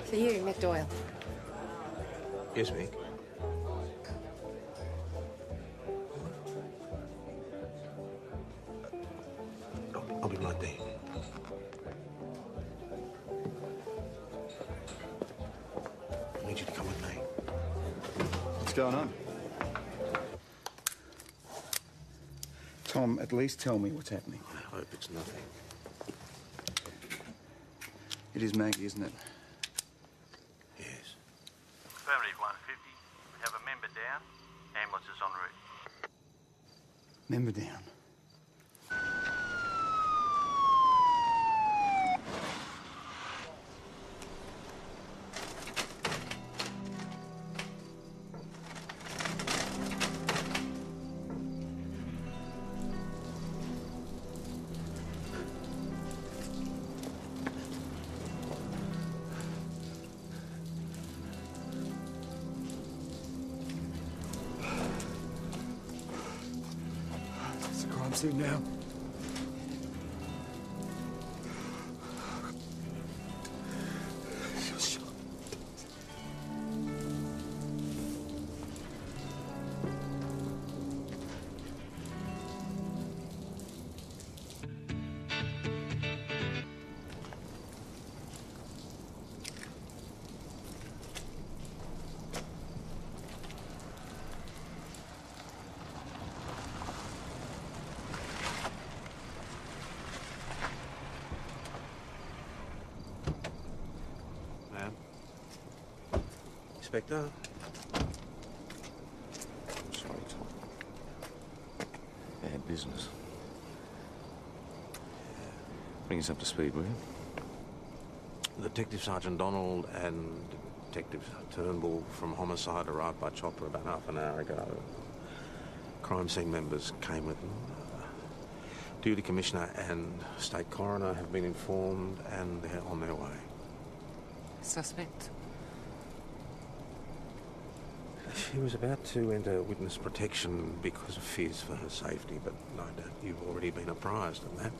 For you, Mick Doyle. Yes, Mick. I'll be right there. I need you to come with me. What's going on? Tom, at least tell me what's happening. I hope it's nothing. It is Maggie, isn't it? Yes. Affirmative 150. We have a member down. Ambulance is en route. Member down. Scene now. Inspector? Sorry, Tom. Bad business. Bring us up to speed, will you? Detective Sergeant Donald and Detective Turnbull from Homicide arrived by chopper about half an hour ago. Crime scene members came with them. Duty Commissioner and State Coroner have been informed and they're on their way. Suspect? She was about to enter witness protection because of fears for her safety, but no doubt you've already been apprised of that.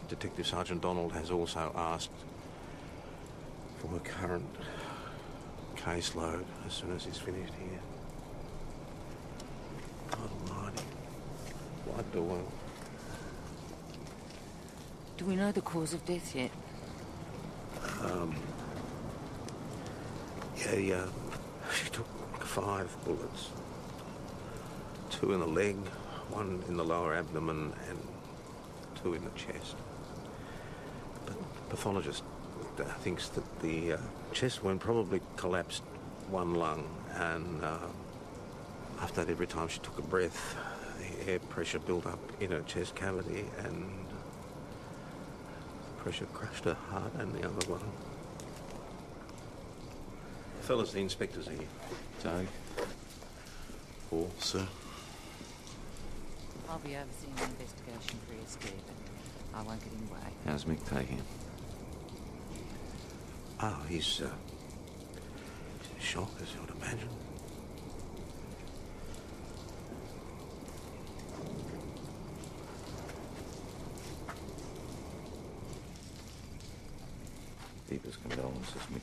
Detective Sergeant Donald has also asked for her current caseload as soon as he's finished here. God almighty. What the world? Do we know the cause of death yet? Yeah, she took 5 bullets. 2 in the leg, 1 in the lower abdomen, and 2 in the chest. But the pathologist thinks that the chest wound probably collapsed one lung, and after that, every time she took a breath, the air pressure built up in her chest cavity, and pressure crushed her heart and the other one. Fellas, the inspector's here. Doug? Paul? Sir? I'll be overseeing the investigation for ESD, but I won't get in the way. How's Mick taking it? Oh, he's in shock, as you would imagine. Deepest condolences, Mick.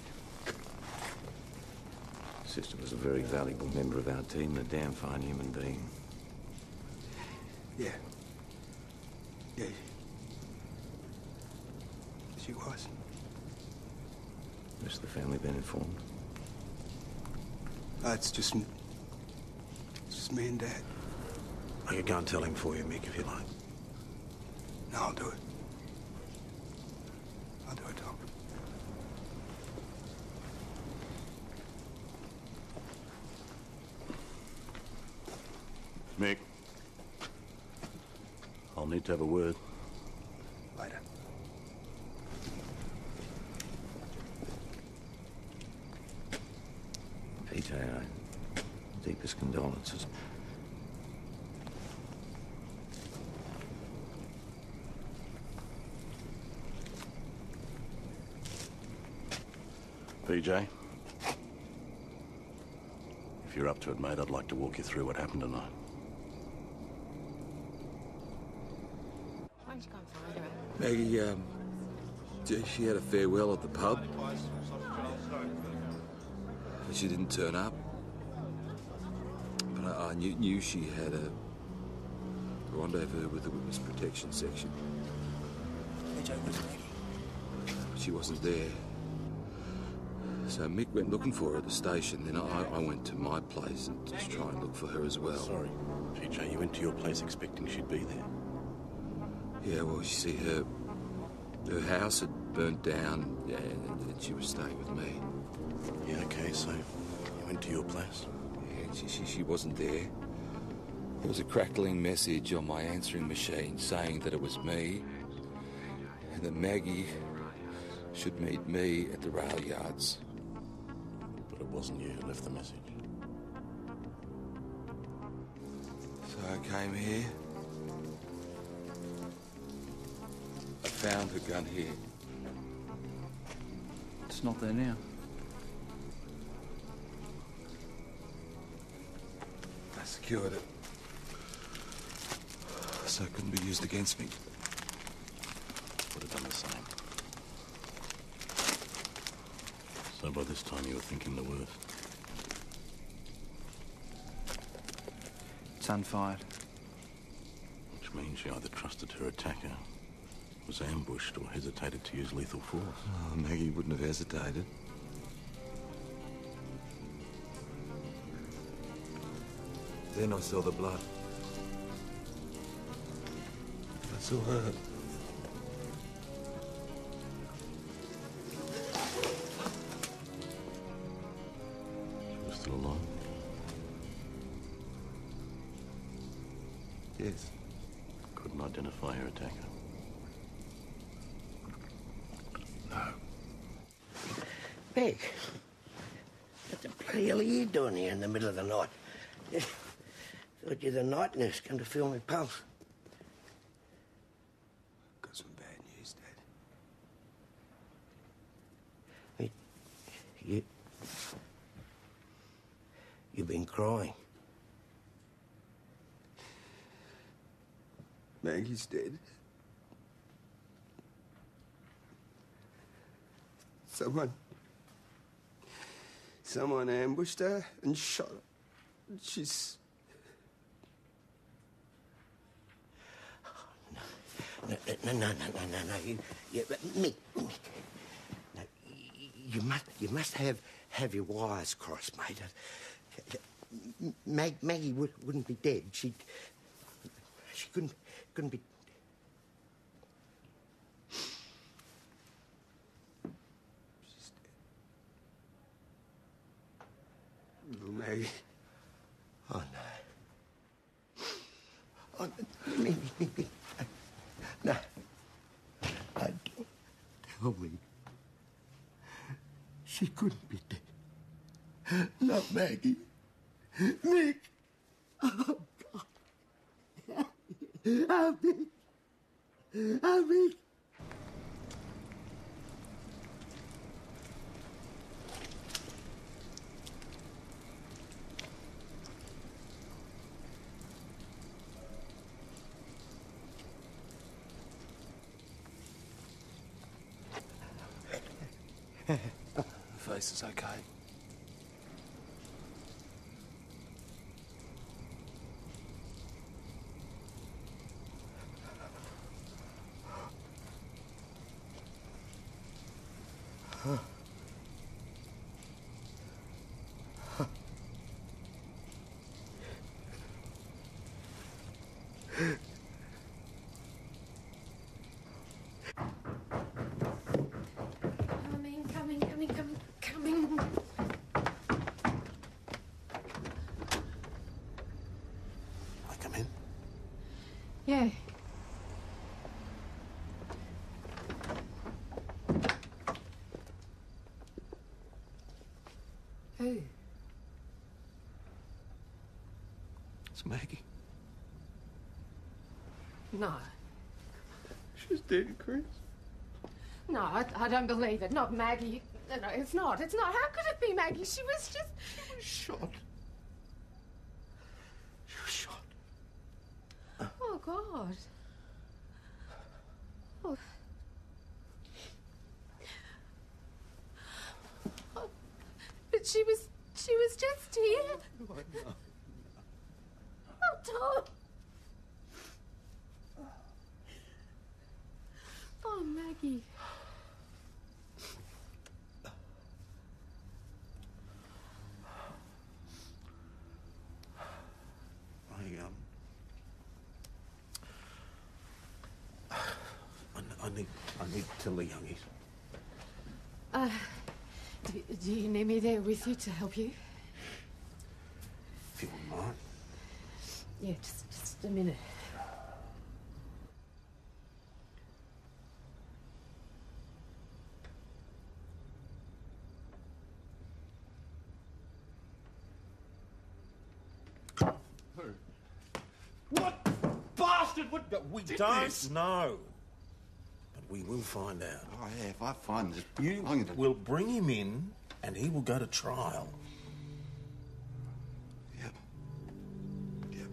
Sister was a very valuable member of our team, a damn fine human being. Yeah. Yeah. She was. Rest of the family been informed? It's just me and Dad. I could go and tell him for you, Mick, if you like. No, I'll do it. I'll do it, Tom. Mick, I'll need to have a word. Later. PJ, deepest condolences. PJ, if you're up to it, mate, I'd like to walk you through what happened tonight. Why don't you go and find her? Maggie, Gee, she had a farewell at the pub. But she didn't turn up. But I knew she had a rendezvous with the witness protection section. But she wasn't there. So Mick went looking for her at the station, then I went to my place and just try and look for her as well. Sorry, PJ, you went to your place expecting she'd be there. Yeah, well, you see, her house had burnt down, yeah, and she was staying with me. Yeah, okay, so you went to your place? Yeah, she wasn't there. There was a crackling message on my answering machine saying that it was me and that Maggie should meet me at the rail yards. But it wasn't you who left the message. So I came here. I found her gun here. It's not there now. I secured it, so it couldn't be used against me. Would have done the same. So by this time you were thinking the worst. It's unfired. Which means she either trusted her attacker, was ambushed, or hesitated to use lethal force. Oh, Maggie wouldn't have hesitated. Then I saw the blood. I saw her. She was still alive? Yes. Couldn't identify her attacker. No. Meg, what the bloody hell are you doing here in the middle of the night? Thought you're the night nurse, come to feel my pulse. Got some bad news, Dad. You've been crying. Maggie's dead. Someone ambushed her and shot her. She's... No. Mick. No, you must have your wires crossed, mate. Maggie wouldn't be dead. She couldn't be. She's dead. Little Maggie. Oh, no. Oh, Mick. No. Don't tell me. She couldn't be dead. Not Maggie. Mick. Oh, God. Oh, Mick. Oh, Mick. The face is okay. Coming. I come in? Yeah. Who? It's Maggie. No. She's dead, Chris. No, I don't believe it. Not Maggie. No, it's not. It's not. How could it be Maggie? She was just... She was shot. Oh, God. Oh. it? Oh, Tom. Oh, Maggie. I need to the youngies. Do you need me there with you to help you? If you wouldn't mind. Yeah, just a minute. What bastard would... We don't know. But we will find out. Oh, yeah, if I find this... You will bring him in and he will go to trial. Yep. Yep.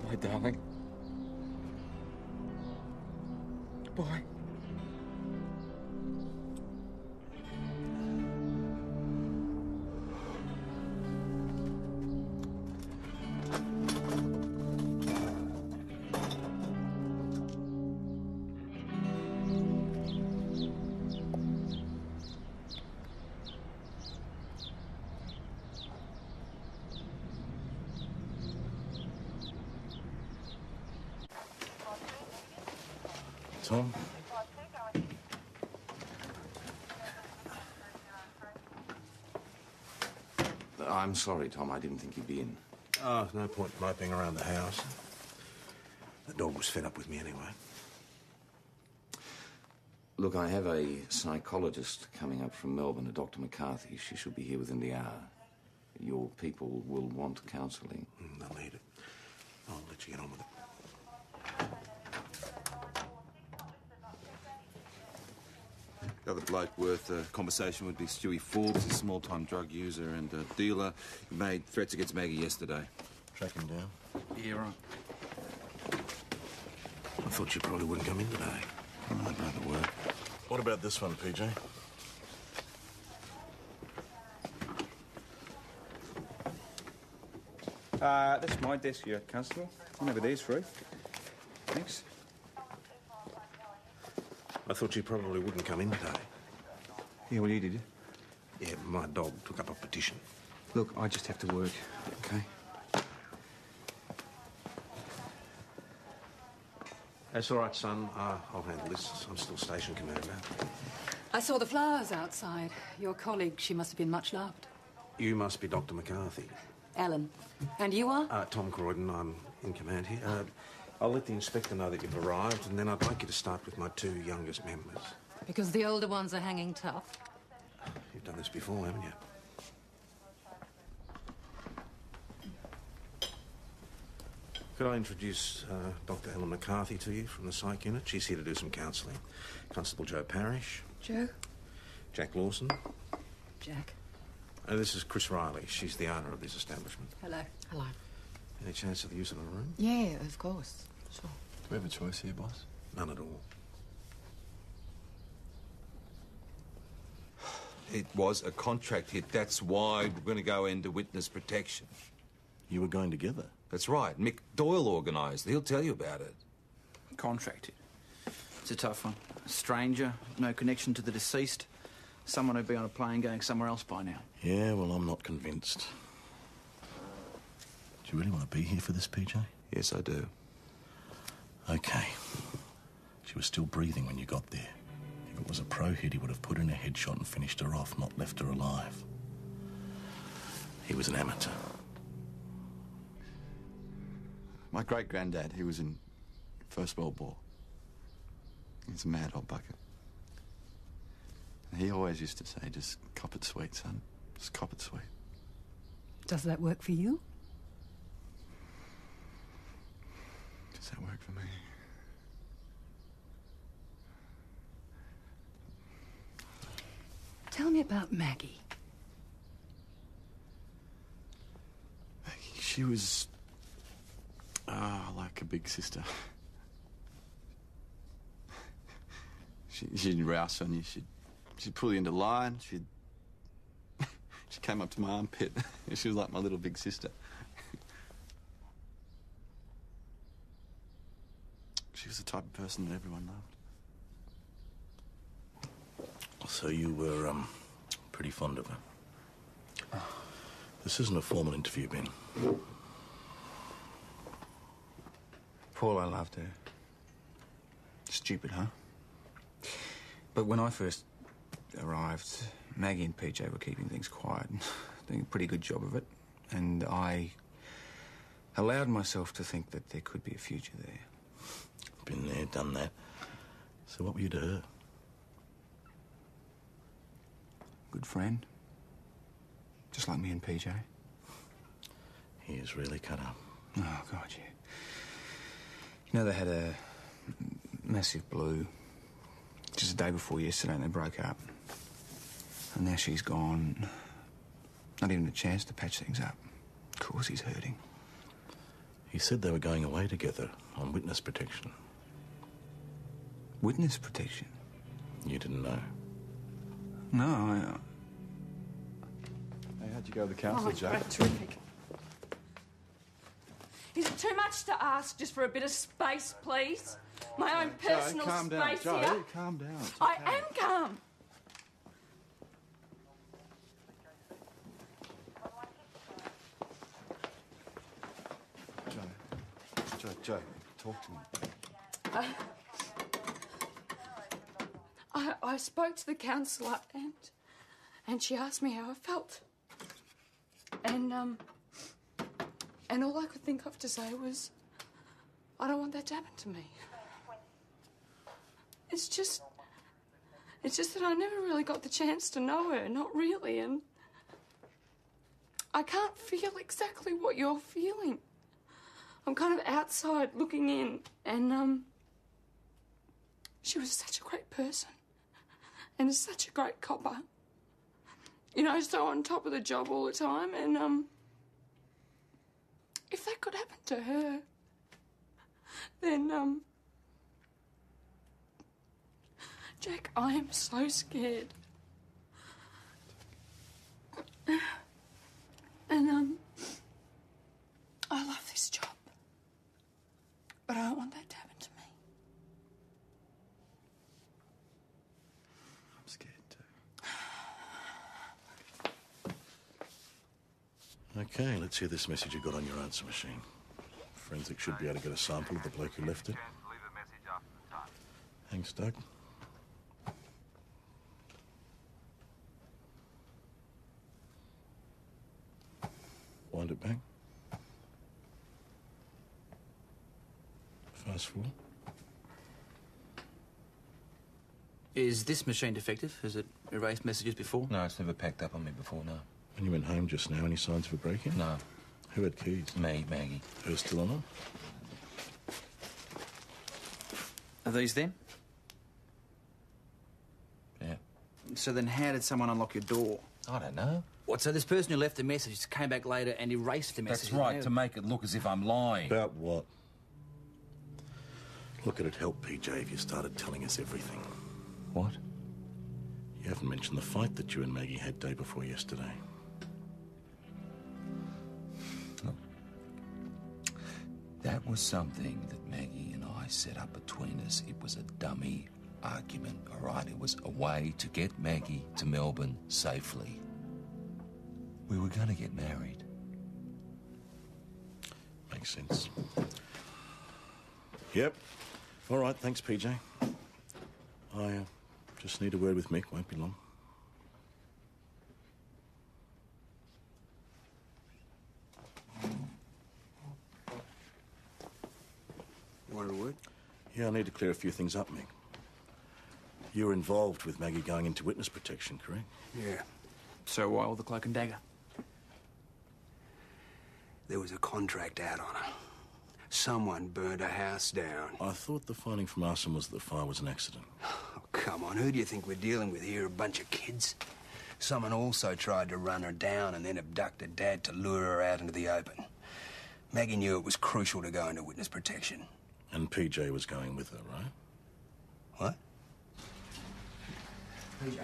My darling. Bye. Tom? I'm sorry, Tom. I didn't think you'd be in. Oh, no point moping around the house. The dog was fed up with me anyway. Look, I have a psychologist coming up from Melbourne, a Dr. McCarthy. She should be here within the hour. Your people will want counselling. They'll need it. I'll let you get on with it. The other bloke worth a conversation would be Stewie Forbes, a small-time drug user and a dealer. He made threats against Maggie yesterday. Track him down. Yeah, right. I thought you probably wouldn't come in today. I'd rather work. What about this one, PJ? That's my desk here, Constable. Whenever there's free. Thanks. I thought you probably wouldn't come in today. Yeah, well, you did. Yeah, my dog took up a petition. Look, I just have to work, okay? That's all right, son. I'll handle this. I'm still station commander. I saw the flowers outside. Your colleague, she must have been much loved. You must be Dr. McCarthy. Ellen. And you are? Tom Croydon. I'm in command here. I'll let the inspector know that you've arrived, and then I'd like you to start with my two youngest members. Because the older ones are hanging tough. You've done this before, haven't you? Could I introduce Dr. Ellen McCarthy to you from the psych unit? She's here to do some counselling. Constable Joe Parrish. Joe? Jack Lawson. Jack. This is Chris Riley. She's the owner of this establishment. Hello. Hello. Any chance of the use of a room? Yeah, of course. Sure. Do we have a choice here, boss? None at all. It was a contract hit. That's why we're going to go into witness protection. You were going together? That's right. Mick Doyle organised. He'll tell you about it. Contracted. It's a tough one. A stranger, no connection to the deceased. Someone who'd be on a plane going somewhere else by now. Yeah, well, I'm not convinced. Do you really want to be here for this, PJ? Yes, I do. Okay. She was still breathing when you got there. If it was a pro hit, he would have put in a headshot and finished her off, not left her alive. He was an amateur. My great-granddad, he was in First World War. He's a mad old bucket. He always used to say, just cop it sweet, son. Just cop it sweet. Does that work for you? work for me. Tell me about Maggie. She was... like a big sister. She'd rouse on you. She'd pull you into line. She came up to my armpit. She was like my little big sister. She was the type of person that everyone loved. So you were, pretty fond of her? This isn't a formal interview, Ben. Paul, I loved her. Stupid, huh? But when I first arrived, Maggie and PJ were keeping things quiet, doing a pretty good job of it, and I allowed myself to think that there could be a future there. Been there, done that. So what were you to her? Good friend. Just like me and PJ. He is really cut up. Oh, God, yeah. You know, they had a massive blue just the day before yesterday, and they broke up. And now she's gone. Not even a chance to patch things up. Of course he's hurting. He said they were going away together on witness protection. Witness protection? You didn't know? No, Hey, how'd you go with the counsellor, Joe? Great, terrific. Is it too much to ask just for a bit of space, please? My own personal Joe, calm space down. here. Joe, calm down. It's I okay. am calm. Joe, talk to me. I spoke to the counsellor and she asked me how I felt. And all I could think of to say was, I don't want that to happen to me. It's just that I never really got the chance to know her, not really, and I can't feel exactly what you're feeling. I'm kind of outside looking in, and she was such a great person and such a great copper. You know, so on top of the job all the time, and if that could happen to her, then Jack, I am so scared. And I love this job, but I don't want that to happen to me. I'm scared too. Okay, let's hear this message you got on your answer machine. Forensic should be able to get a sample of the bloke who left it. Thanks, Doug. Wind it back. Fast forward. Is this machine defective? Has it erased messages before? No, it's never packed up on me before, no. When you went home just now, any signs of a break-in? No. Who had keys? Me, Maggie. Her still on her? Are these them? Yeah. So then how did someone unlock your door? I don't know. What, so this person who left the message came back later and erased the message? That's right, to make it look as if I'm lying. About what? Look, it'd help, PJ, if you started telling us everything. What? You haven't mentioned the fight that you and Maggie had day before yesterday. That was something that Maggie and I set up between us. It was a dummy argument, all right? It was a way to get Maggie to Melbourne safely. We were going to get married. Makes sense. Yep. All right, thanks, PJ. I just need a word with Mick. Won't be long. You wanted a word? Yeah, I need to clear a few things up, Mick. You were involved with Maggie going into witness protection, correct? Yeah. So why all the cloak and dagger? There was a contract out on her. Someone burned a house down. I thought the finding from arson was that the fire was an accident. Oh, come on, who do you think we're dealing with here? A bunch of kids? Someone also tried to run her down and then abducted Dad to lure her out into the open. Maggie knew it was crucial to go into witness protection. And PJ was going with her, right? What? PJ.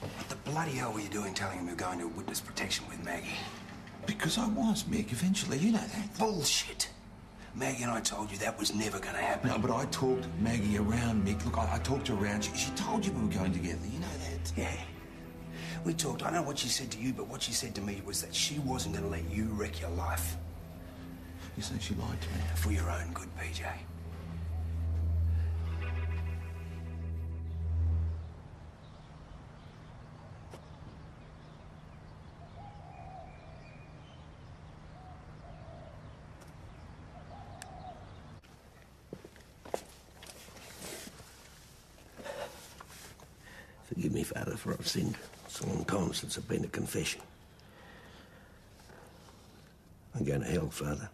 What the bloody hell were you doing telling him you're going to witness protection with Maggie? Because I was, Mick, eventually, you know that. Bullshit. Maggie and I told you that was never going to happen. No, but I talked Maggie around, Mick. Look, I talked her around. She told you we were going together, you know that. Yeah. We talked. I know what she said to you, but what she said to me was that she wasn't going to let you wreck your life. You say she lied to me? For your own good, PJ. Forgive me, Father, for I've sinned. It's a long time since I've been to confession. I'm going to hell, Father.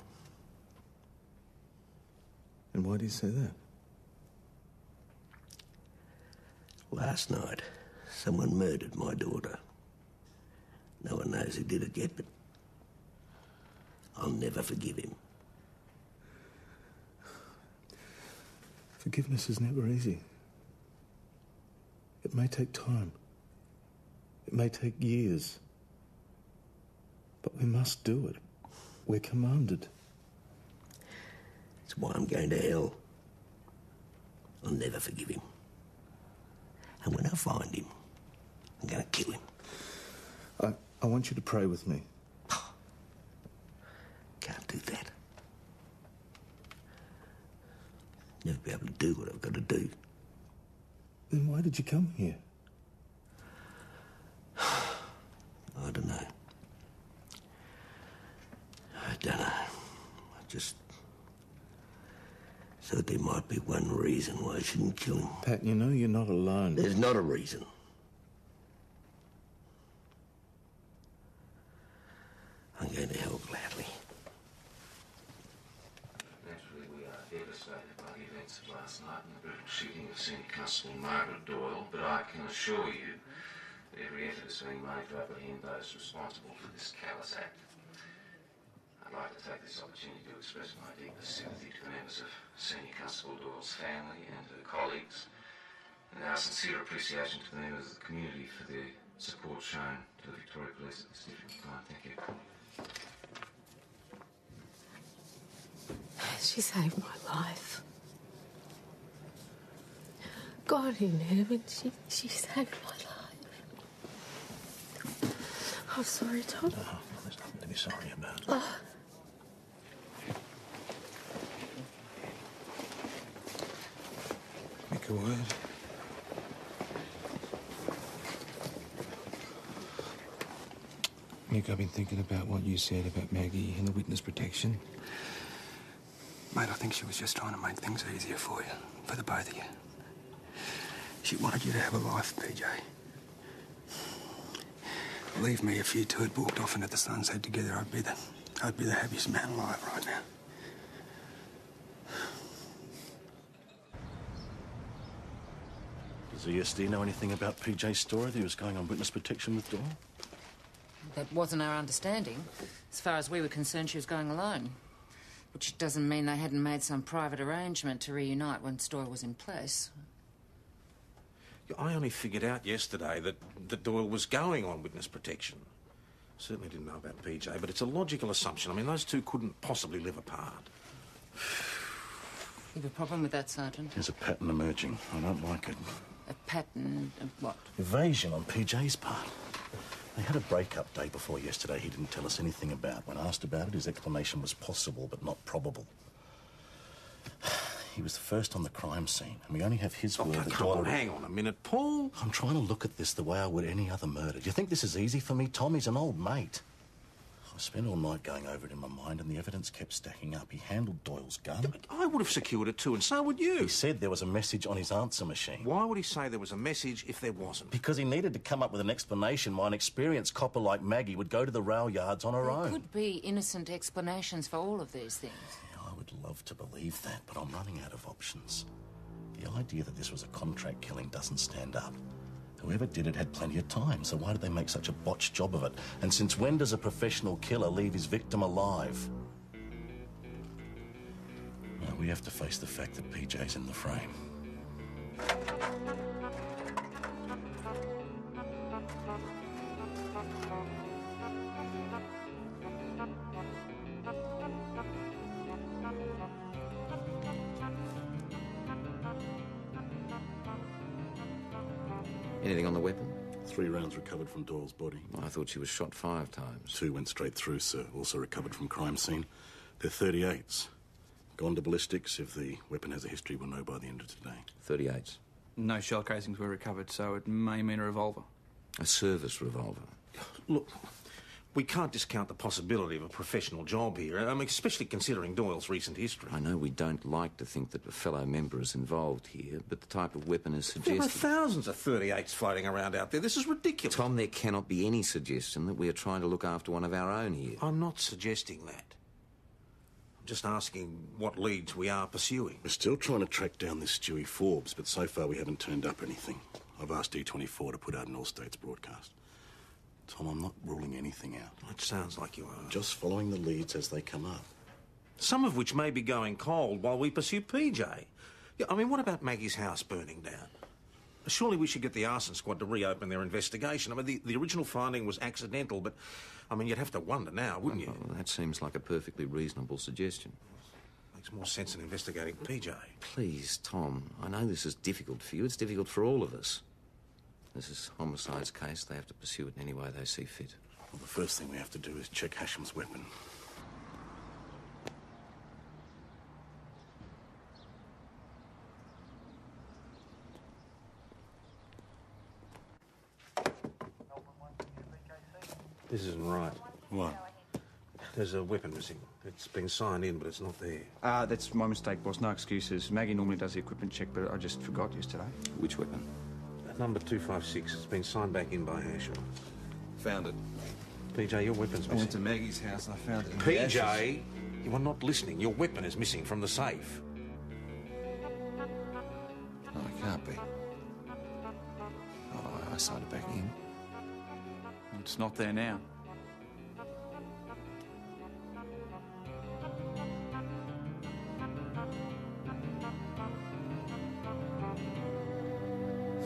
And why do you say that? Last night, someone murdered my daughter. No one knows who did it yet, but I'll never forgive him. Forgiveness is never easy. It may take time. It may take years. But we must do it. We're commanded. That's why I'm going to hell. I'll never forgive him. And when I find him, I'm going to kill him. I want you to pray with me. Can't do that. Never be able to do what I've got to do. Then why did you come here? I don't know. I don't know. I just thought there might be one reason why I shouldn't kill him. Pat, you know you're not alone. There's not a reason. I'm going to hell gladly. Naturally, we are devastated by the events of last night and the brutal shooting of Senior Constable Margaret Doyle, but I can assure you that every effort is being made to apprehend those responsible for this callous act. I'd like to take this opportunity to express my deepest sympathy to the members of Senior Constable Doyle's family and her colleagues, and our sincere appreciation to the members of the community for their support shown to the Victoria Police at this difficult time. Thank you. She saved my life. God in heaven, she saved my life. I'm sorry, Tom. No, there's nothing to be sorry about. Make a word. Mick, I've been thinking about what you said about Maggie and the witness protection. Mate, I think she was just trying to make things easier for you. For the both of you. She wanted you to have a life, PJ. Believe me, if you two had walked off into the sunset together, I'd be the happiest man alive right now. Does ESD know anything about PJ's story that he was going on witness protection with Doyle? That wasn't our understanding. As far as we were concerned, she was going alone. Which doesn't mean they hadn't made some private arrangement to reunite when Doyle was in place. I only figured out yesterday that Doyle was going on witness protection. Certainly didn't know about PJ, but it's a logical assumption. I mean, those two couldn't possibly live apart. You have a problem with that, Sergeant? There's a pattern emerging. I don't like it. A pattern of what? Evasion on PJ's part. They had a break-up day before yesterday he didn't tell us anything about. When asked about it, his explanation was possible but not probable. He was the first on the crime scene, and we only have his word that Come on, hang on a minute, Paul. I'm trying to look at this the way I would any other murder. Do you think this is easy for me, Tom? He's an old mate. I spent all night going over it in my mind and the evidence kept stacking up. He handled Doyle's gun. I would have secured it too, and so would you. He said there was a message on his answer machine. Why would he say there was a message if there wasn't? Because he needed to come up with an explanation why an experienced copper like Maggie would go to the rail yards on her own. There could be innocent explanations for all of these things. Yeah, I would love to believe that, but I'm running out of options. The idea that this was a contract killing doesn't stand up. Whoever did it had plenty of time, so why did they make such a botched job of it? And since when does a professional killer leave his victim alive? Now, we have to face the fact that PJ's in the frame. Anything on the weapon? 3 rounds recovered from Doyle's body. I thought she was shot 5 times. 2 went straight through, sir. Also recovered from crime scene. They're 38s. Gone to ballistics. If the weapon has a history, we'll know by the end of today. 38s. No shell casings were recovered, so it may mean a revolver. A service revolver. Look, we can't discount the possibility of a professional job here, especially considering Doyle's recent history. I know we don't like to think that a fellow member is involved here, but the type of weapon is There suggested. are thousands of 38s floating around out there. This is ridiculous. Tom, there cannot be any suggestion that we are trying to look after one of our own here. I'm not suggesting that. I'm just asking what leads we are pursuing. We're still trying to track down this Stewie Forbes, but so far we haven't turned up anything. I've asked E24 to put out an all-states broadcast. Tom, I'm not ruling anything out. It sounds like you are. Just following the leads as they come up. Some of which may be going cold while we pursue PJ. Yeah, I mean, what about Maggie's house burning down? Surely we should get the arson squad to reopen their investigation. I mean, the original finding was accidental, but, I mean, you'd have to wonder now, wouldn't you? Well, that seems like a perfectly reasonable suggestion. Makes more sense than investigating PJ. Please, Tom, I know this is difficult for you. It's difficult for all of us. This is homicide's case. They have to pursue it in any way they see fit. Well, the first thing we have to do is check Hasham's weapon. This isn't right. What? There's a weapon missing. It's been signed in, but it's not there. That's my mistake, boss. No excuses. Maggie normally does the equipment check, but I just forgot yesterday. Which weapon? Number 256. It's been signed back in by Hasham. Found it. PJ, your weapon's I missing. went to Maggie's house and I found it in the PJ, ashes. you are not listening. Your weapon is missing from the safe. No, it can't be. Oh, I signed it back in. It's not there now.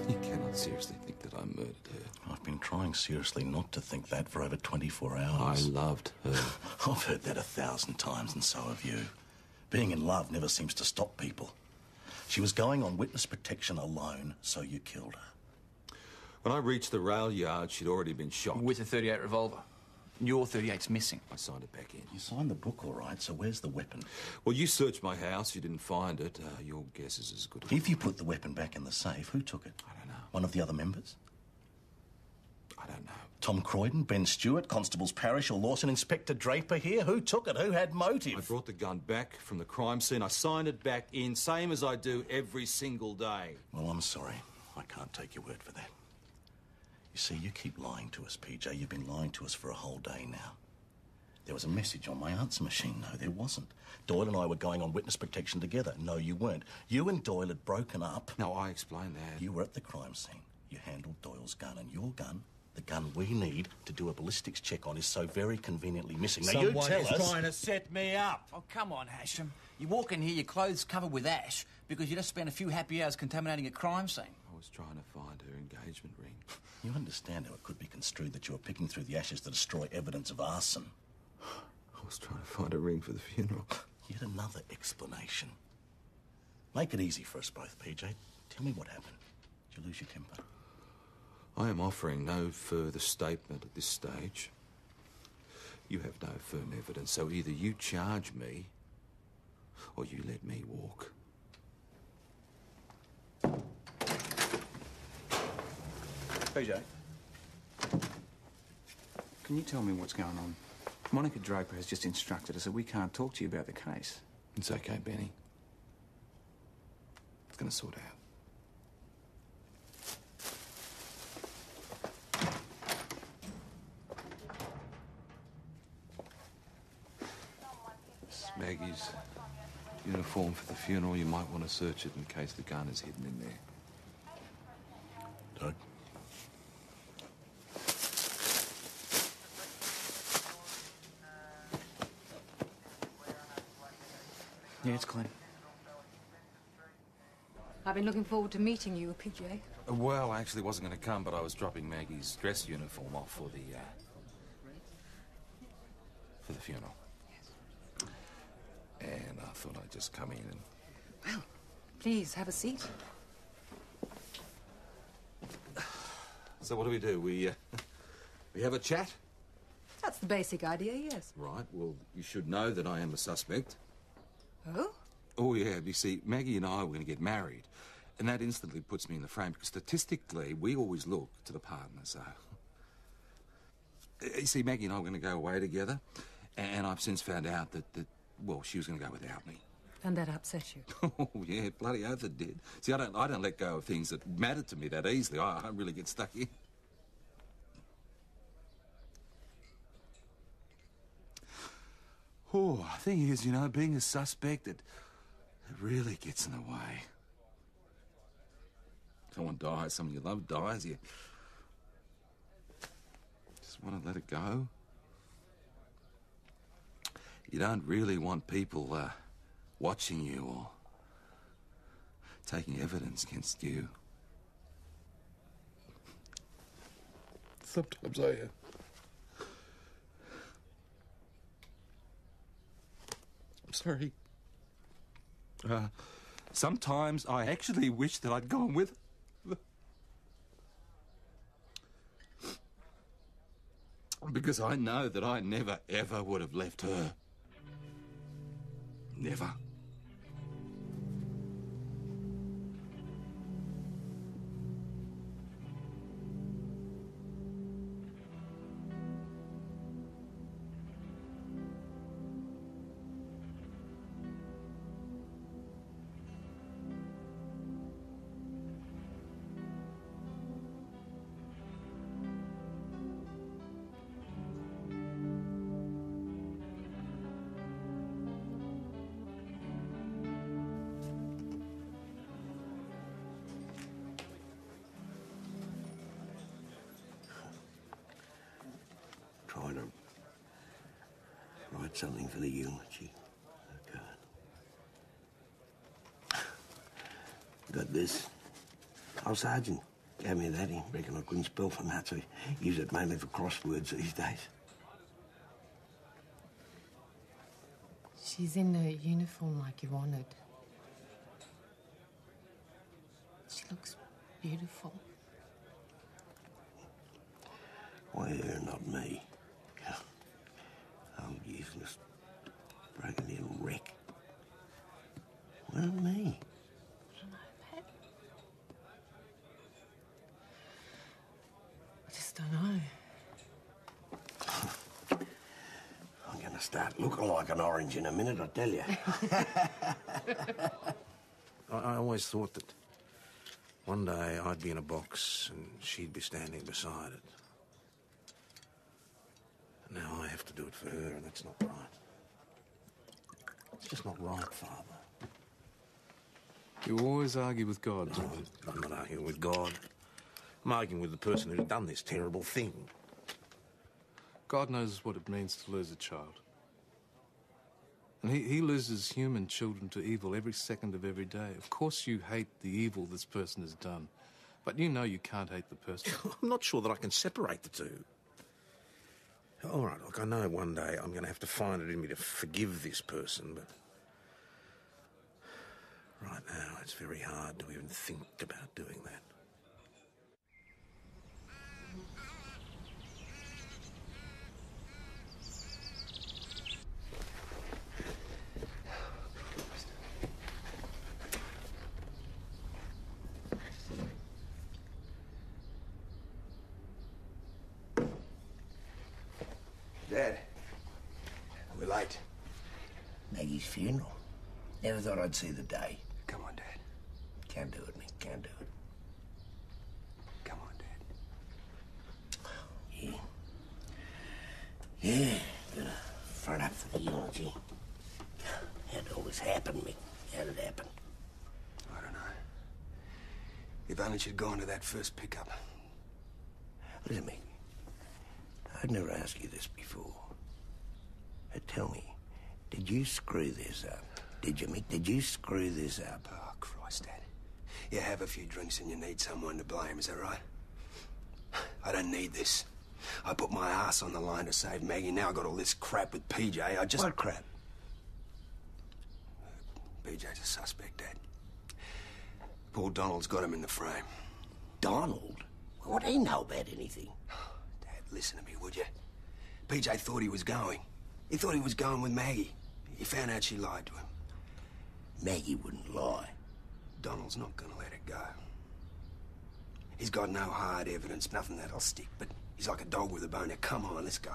You cannot seriously think that I murdered her. I've been trying seriously not to think that for over 24 hours. I loved her. I've heard that 1,000 times, and so have you. Being in love never seems to stop people. She was going on witness protection alone, so you killed her. When I reached the rail yard, she'd already been shot. With a .38 revolver. Your .38's missing. I signed it back in. You signed the book all right, so where's the weapon? Well, you searched my house. You didn't find it. Your guess is as good as If you put the weapon back in the safe, who took it? I don't know. One of the other members? I don't know. Tom Croydon, Ben Stewart, Constables Parrish or Lawson, Inspector Draper here? Who took it? Who had motive? I brought the gun back from the crime scene. I signed it back in, same as I do every single day. Well, I'm sorry. I can't take your word for that. You see, you keep lying to us, PJ. You've been lying to us for a whole day now. There was a message on my answer machine. No, there wasn't. Doyle and I were going on witness protection together. No, you weren't. You and Doyle had broken up. No, I explained that. You were at the crime scene. You handled Doyle's gun, and your gun, the gun we need to do a ballistics check on, is so very conveniently missing. Now, Someone you tell is us... trying to set me up. Oh, come on, Hasham. You walk in here, your clothes covered with ash because you just spent a few happy hours contaminating a crime scene. I was trying to find her engagement ring. You understand how it could be construed that you were picking through the ashes to destroy evidence of arson. I was trying to find a ring for the funeral. Yet another explanation. Make it easy for us both, PJ. Tell me what happened. Did you lose your temper? I am offering no further statement at this stage. You have no firm evidence, so either you charge me or you let me walk. PJ, can you tell me what's going on? Monica Draper has just instructed us that we can't talk to you about the case. It's okay, Benny. It's going to sort out. This is Maggie's uniform for the funeral. You might want to search it in case the gun is hidden in there. Doug? Yeah, it's clean. I've been looking forward to meeting you, PJ. Well, I actually wasn't going to come, but I was dropping Maggie's dress uniform off for the funeral. Yes. And I thought I'd just come in and... Well, please, have a seat. So what do? We have a chat? That's the basic idea, yes. Right, well, you should know that I am a suspect. Oh? Oh, yeah, you see, Maggie and I were going to get married, and that instantly puts me in the frame, because statistically, we always look to the partner, so... You see, Maggie and I were going to go away together, and I've since found out that well, she was going to go without me. And that upset you? Oh, yeah, bloody oath it did. See, I don't let go of things that matter to me that easily. I really get stuck in. Oh, the thing is, you know, being a suspect, it really gets in the way. Someone dies, someone you love dies, you just want to let it go. You don't really want people watching you or taking evidence against you. Sometimes I I'm sorry. Sometimes I actually wish that I'd gone with her. Because I know that I never, ever would have left her. Never. Trying to write something for the eulogy. Okay. Got this. Oh, Sergeant gave me that. He reckoned I couldn't spell for that, so he used it mainly for crosswords these days. She's in her uniform like you wanted. She looks beautiful. Why her, not me? Oh, useless, broken little wreck. Why not me? I just don't know. I'm gonna start looking like an orange in a minute, I tell you. I always thought that one day I'd be in a box and she'd be standing beside it. And now I have to do it for her, and that's not right. It's just not right, Father. You always argue with God, No, I'm not arguing with God. I'm arguing with the person who's done this terrible thing. God knows what it means to lose a child. And he loses human children to evil every second of every day. Of course you hate the evil this person has done, but you know you can't hate the person. I'm not sure that I can separate the two. All right, look, I know one day I'm going to have to find it in me to forgive this person, but right now it's very hard to even think about doing that. Dad, funeral. Never thought I'd see the day. Come on, Dad. Can't do it, Nick. Can't do it. Come on, Dad. Yeah, gonna front up for the eulogy. How'd all this happen, Mick? How'd it happen? I don't know. If only she'd gone to that first pickup. Listen, Mick. I'd never asked you this before. But tell me, did you screw this up? Did you, Mick? Did you screw this up? Oh, Christ, Dad. You have a few drinks and you need someone to blame, is that right? I don't need this. I put my ass on the line to save Maggie. Now I got all this crap with PJ. I just... What crap? PJ's a suspect, Dad. Paul Donald's got him in the frame. Donald? What do he know about anything? Dad, listen to me, would you? PJ thought he was going. He thought he was going with Maggie. He found out she lied to him. Maggie wouldn't lie. Donald's not gonna let it go. He's got no hard evidence, nothing that'll stick, but he's like a dog with a bone. Now, come on, let's go.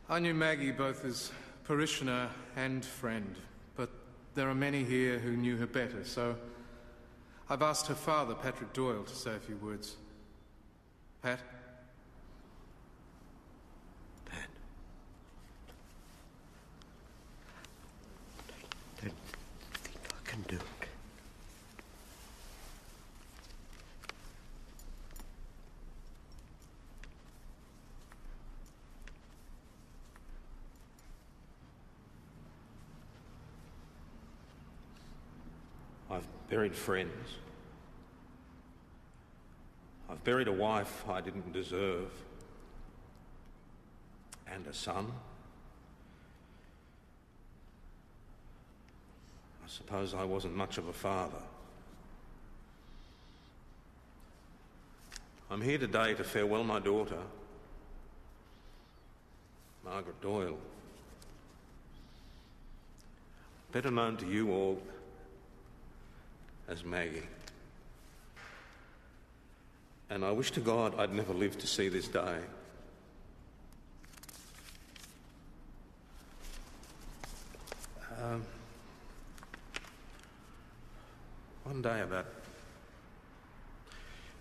I knew Maggie both as parishioner and friend, but there are many here who knew her better, so I've asked her father, Patrick Doyle, to say a few words. Pat? Pat. I don't think I can do it. I've buried friends. I've buried a wife I didn't deserve. And a son. I suppose I wasn't much of a father. I'm here today to farewell my daughter, Margaret Doyle. Better known to you all as Maggie. And I wish to God I'd never lived to see this day. One day about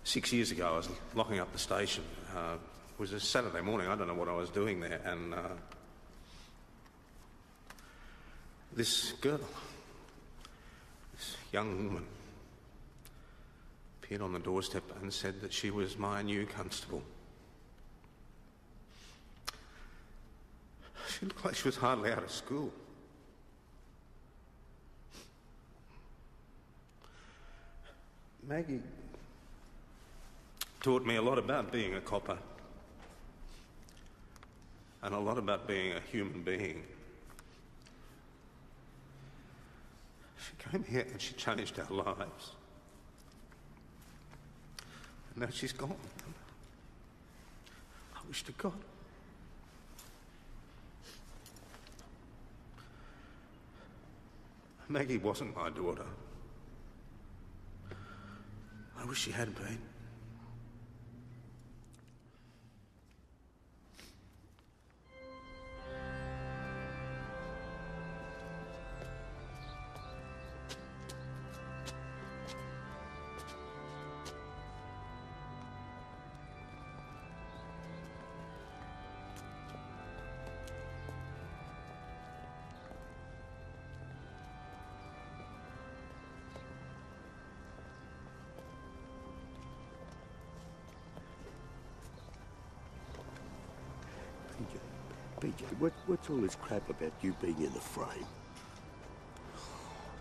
6 years ago, I was locking up the station. It was a Saturday morning. I don't know what I was doing there, and this girl, this young woman, appeared on the doorstep and said that she was my new constable. She looked like she was hardly out of school. Maggie taught me a lot about being a copper and a lot about being a human being. She came here and she changed our lives. And now she's gone. I wish to God. Maggie wasn't my daughter. wish she had been. PJ, what's all this crap about you being in the frame?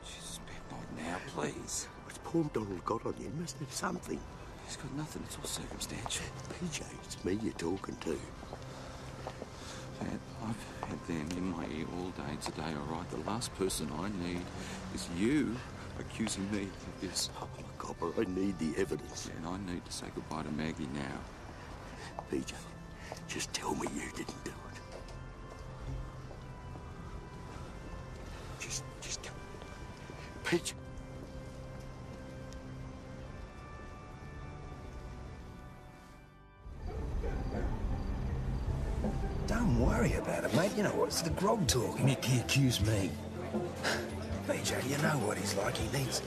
Jesus, not now, please. What's poor Donald got on you? He must have something. He's got nothing. It's all circumstantial. PJ, it's me you're talking to. Dad, I've had them in my ear all day today, all right? The last person I need is you accusing me of this. Oh, my God, but I need the evidence. And I need to say goodbye to Maggie now. PJ, just tell me you didn't do it. Just tell me. PJ. Don't worry about it, mate. You know what? It's the grog talking. Nick, he accused me. PJ, you know what he's like. He needs...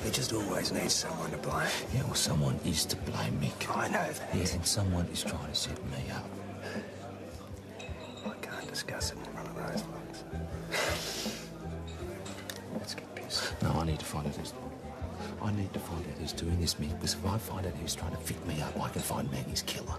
He just always needs someone to blame. Yeah, well, someone is to blame, Mick. I know that. Yeah, and someone is trying to set me up. I can't discuss it in front of those blokes. Let's get pissed. No, I need to find out who's... I need to find out who's doing this, Mick, because if I find out who's trying to fit me up, I can find Maggie's killer.